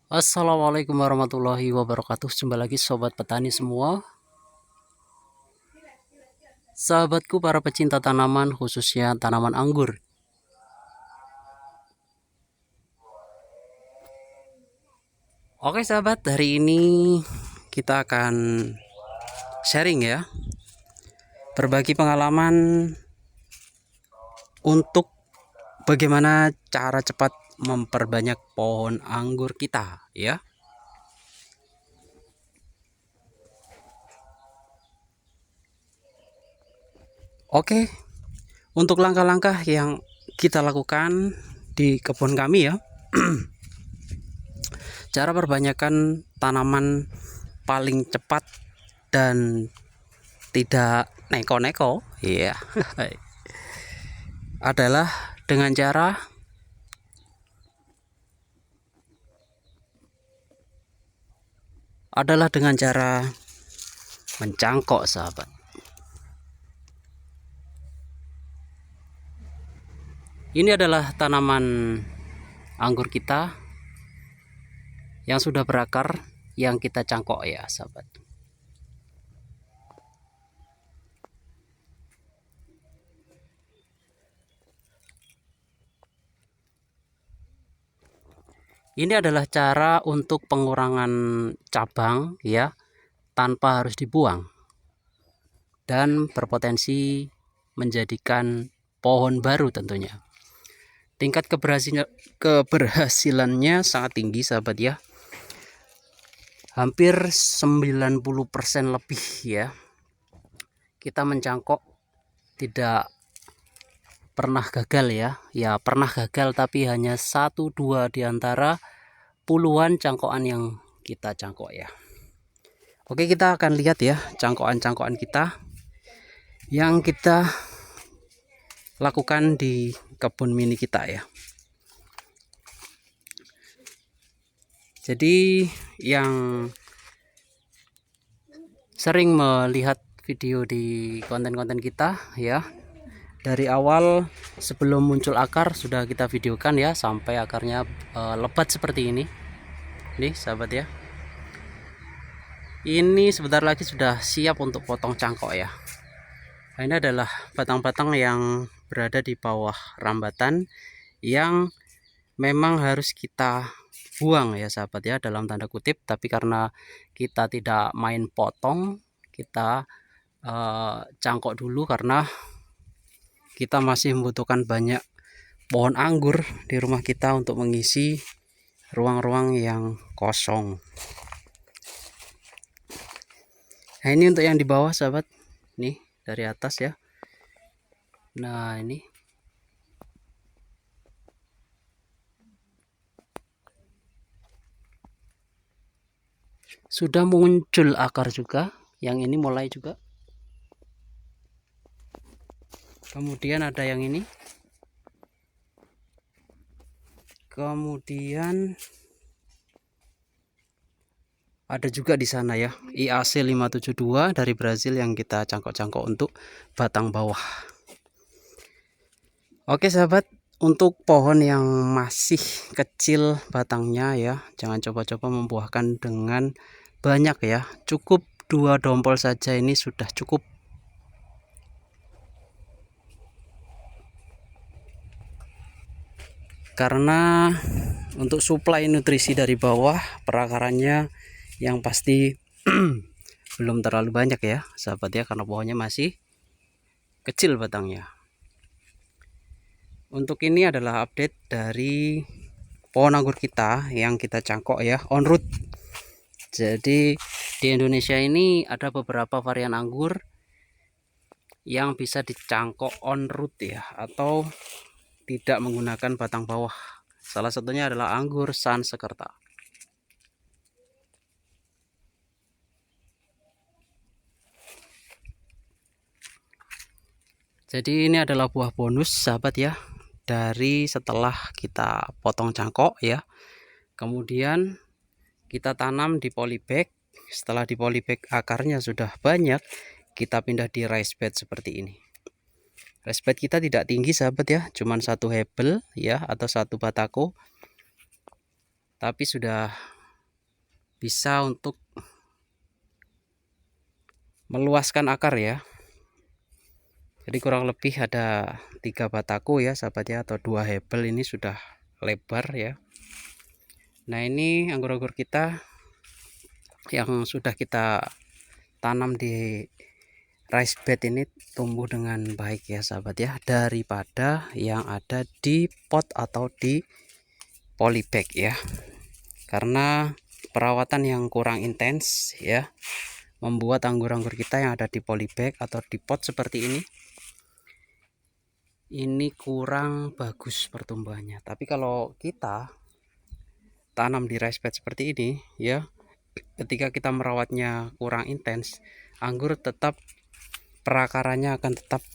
Assalamualaikum warahmatullahi wabarakatuh. Jumpa lagi sobat petani semua, sahabatku para pecinta tanaman, khususnya tanaman anggur. Oke sahabat, hari ini kita akan sharing ya, berbagi pengalaman untuk bagaimana cara cepat memperbanyak pohon anggur kita ya. Oke, untuk langkah-langkah yang kita lakukan di kebun kami ya, cara perbanyakkan tanaman paling cepat dan tidak neko-neko ya adalah dengan cara mencangkok sahabat. Ini adalah tanaman anggur kita yang sudah berakar yang kita cangkok ya sahabat. Ini adalah cara untuk pengurangan cabang ya, tanpa harus dibuang, dan berpotensi menjadikan pohon baru tentunya. Tingkat keberhasilannya sangat tinggi sahabat ya, hampir 90% lebih ya. Kita mencangkok tidak pernah gagal ya pernah gagal, tapi hanya 1-2 diantara puluhan cangkokan yang kita cangkok ya. Oke, kita akan lihat ya cangkokan-cangkokan kita yang kita lakukan di kebun mini kita ya. Jadi yang sering melihat video di konten-konten kita ya, dari awal sebelum muncul akar sudah kita videokan ya, sampai akarnya lebat seperti ini nih sahabat ya. Ini sebentar lagi sudah siap untuk potong cangkok ya. Nah, ini adalah batang-batang yang berada di bawah rambatan yang memang harus kita buang ya sahabat ya, dalam tanda kutip. Tapi karena kita tidak main potong, kita cangkok dulu karena kita masih membutuhkan banyak pohon anggur di rumah kita untuk mengisi ruang-ruang yang kosong. Nah, ini untuk yang di bawah sahabat, nih dari atas ya. Nah, ini sudah muncul akar juga, yang ini mulai juga. Kemudian ada yang ini, kemudian ada juga di sana ya, IAC 572 dari Brazil yang kita cangkok-cangkok untuk batang bawah. Oke sahabat, untuk pohon yang masih kecil batangnya ya, jangan coba-coba membuahkan dengan banyak ya. Cukup 2 dompol saja ini sudah cukup. Karena untuk suplai nutrisi dari bawah, perakarannya yang pasti belum terlalu banyak ya sahabat ya, karena pohonnya masih kecil batangnya. Untuk ini adalah update dari pohon anggur kita yang kita cangkok ya, on root. Jadi di Indonesia ini ada beberapa varian anggur yang bisa dicangkok on root ya, atau tidak menggunakan batang bawah. Salah satunya adalah anggur Sansekerta. Jadi ini adalah buah bonus sahabat ya, dari setelah kita potong cangkok ya, kemudian kita tanam di polybag. Setelah di polybag akarnya sudah banyak, kita pindah di raised bed seperti ini. Raised bed kita tidak tinggi sahabat ya, cuman 1 hebel ya, atau 1 batako, tapi sudah bisa untuk meluaskan akar ya. Jadi kurang lebih ada 3 bataku ya sahabat ya, atau 2 hebel ini sudah lebar ya. Nah ini anggur-anggur kita yang sudah kita tanam di rice bed ini tumbuh dengan baik ya sahabat ya, daripada yang ada di pot atau di polybag ya. Karena perawatan yang kurang intens ya, membuat anggur-anggur kita yang ada di polybag atau di pot seperti ini kurang bagus pertumbuhannya. Tapi kalau kita tanam di rice bed seperti ini ya, ketika kita merawatnya kurang intens, anggur tetap perakarannya akan tetap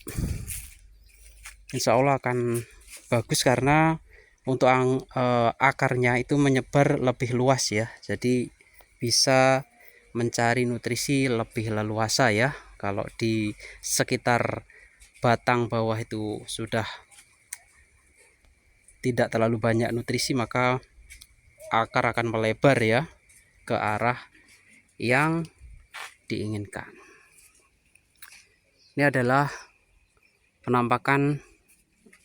insya Allah akan bagus, karena untuk akarnya itu menyebar lebih luas ya, jadi bisa mencari nutrisi lebih leluasa ya. Kalau di sekitar batang bawah itu sudah tidak terlalu banyak nutrisi, maka akar akan melebar ya ke arah yang diinginkan. Ini adalah penampakan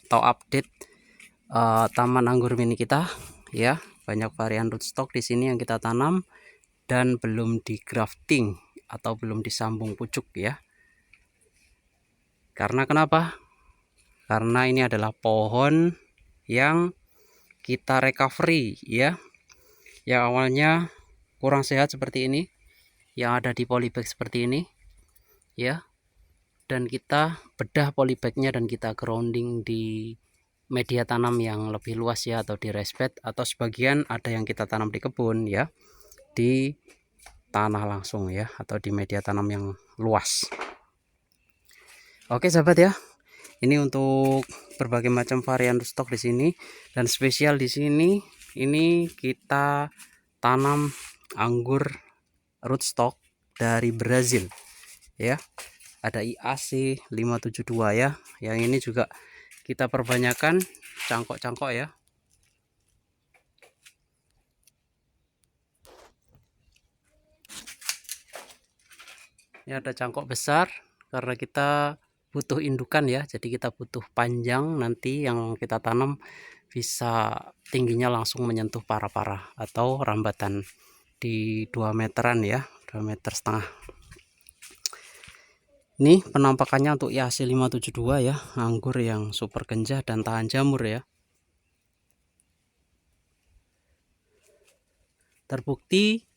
atau update taman anggur mini kita ya. Banyak varian rootstock di sini yang kita tanam dan belum di grafting atau belum disambung pucuk ya. Karena kenapa? Karena ini adalah pohon yang kita recovery ya, yang awalnya kurang sehat seperti ini, yang ada di polybag seperti ini ya, dan kita bedah polybagnya dan kita grounding di media tanam yang lebih luas ya, atau di rice bed, atau sebagian ada yang kita tanam di kebun ya, di tanah langsung ya, atau di media tanam yang luas. Oke sahabat ya, ini untuk berbagai macam varian stok di sini, dan spesial di sini ini kita tanam anggur rootstock dari Brazil ya. Ada IAC 572 ya. Yang ini juga kita perbanyakan cangkok-cangkok ya. Ini ada cangkok besar karena kita butuh indukan ya, jadi kita butuh panjang, nanti yang kita tanam bisa tingginya langsung menyentuh para-para atau rambatan di 2 meteran ya, 2,5 meter. Ini penampakannya untuk IAC 572 ya, anggur yang super genjah dan tahan jamur ya. Terbukti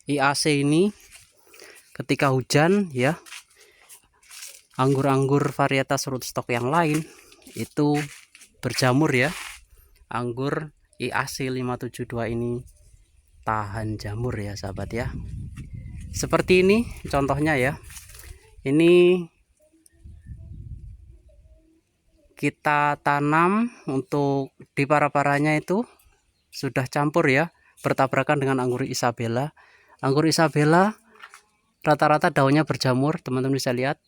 IAC ini ketika hujan ya, anggur-anggur varietas rootstock yang lain itu berjamur ya. Anggur IAC 572 ini tahan jamur ya sahabat ya. Seperti ini contohnya ya. Ini kita tanam untuk di para-paranya itu sudah campur ya, bertabrakan dengan anggur Isabella. Anggur Isabella rata-rata daunnya berjamur, teman-teman bisa lihat.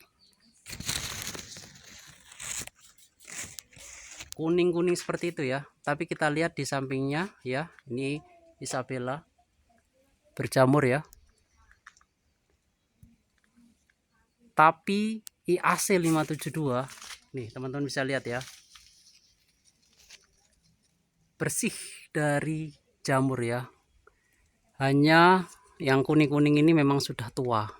Kuning-kuning seperti itu ya. Tapi kita lihat di sampingnya ya, ini Isabella berjamur ya. Tapi IAC 572 nih teman-teman bisa lihat ya, bersih dari jamur ya. Hanya yang kuning-kuning ini memang sudah tua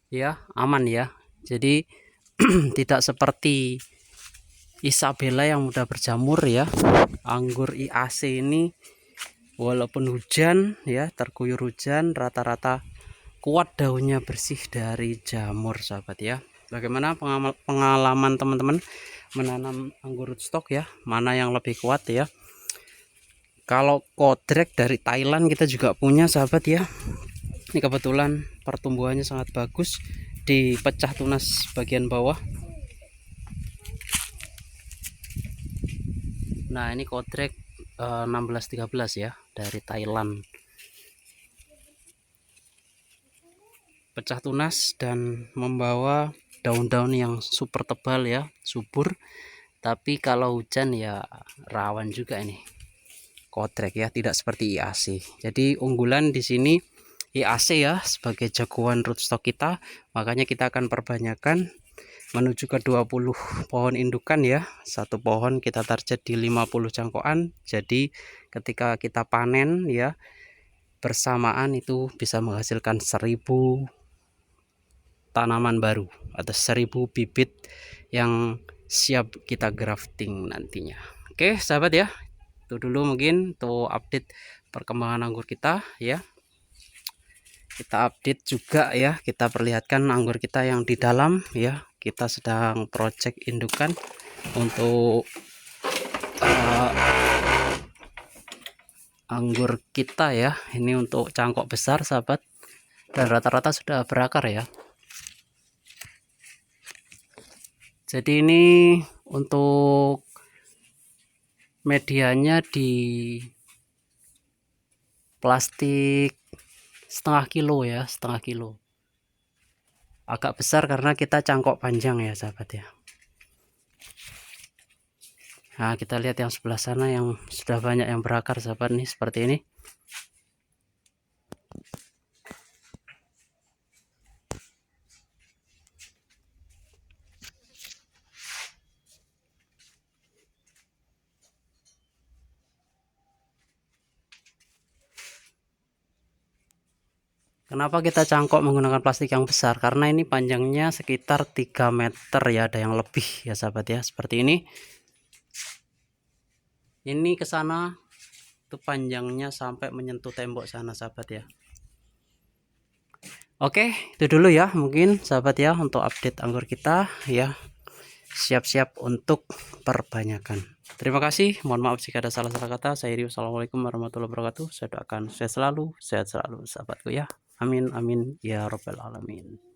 ya, aman ya. Jadi tidak seperti Isabella yang mudah berjamur ya. Anggur IAC ini walaupun hujan ya, terguyur hujan, rata-rata kuat daunnya, bersih dari jamur sahabat ya. Bagaimana pengalaman teman-teman menanam anggur rootstock ya, mana yang lebih kuat ya? Kalau kodrek dari Thailand kita juga punya sahabat ya. Ini kebetulan pertumbuhannya sangat bagus di pecah tunas bagian bawah. Nah ini kodrek 1613 ya, dari Thailand. Pecah tunas dan membawa daun-daun yang super tebal ya, subur. Tapi kalau hujan ya rawan juga ini. kodrek ya, tidak seperti IAC. Jadi unggulan di sini IAC ya sebagai jagoan rootstock kita, makanya kita akan perbanyakkan menuju ke 20 pohon indukan ya. Satu pohon kita target di 50 cangkokan. Jadi ketika kita panen ya bersamaan itu bisa menghasilkan 1000 tanaman baru atau 1000 bibit yang siap kita grafting nantinya. Oke sahabat ya, itu dulu mungkin tuh update perkembangan anggur kita ya. Kita update juga ya, kita perlihatkan anggur kita yang di dalam ya. Kita sedang project indukan untuk anggur kita ya. Ini untuk cangkok besar sahabat, dan rata-rata sudah berakar ya. Jadi ini untuk medianya di plastik setengah kilo ya, setengah kilo. Agak besar karena kita cangkok panjang ya sahabat ya. Nah kita lihat yang sebelah sana yang sudah banyak yang berakar sahabat nih, seperti ini. Kenapa kita cangkok menggunakan plastik yang besar? Karena ini panjangnya sekitar 3 meter ya, ada yang lebih ya sahabat ya, seperti ini. Ini ke sana itu panjangnya sampai menyentuh tembok sana sahabat ya. Oke, itu dulu ya mungkin sahabat ya untuk update anggur kita ya. Siap-siap untuk perbanyakan. Terima kasih, mohon maaf jika ada salah-salah kata. Saya Rio, assalamualaikum warahmatullahi wabarakatuh. Saya doakan sehat selalu sahabatku ya. Amin amin ya robbal alamin.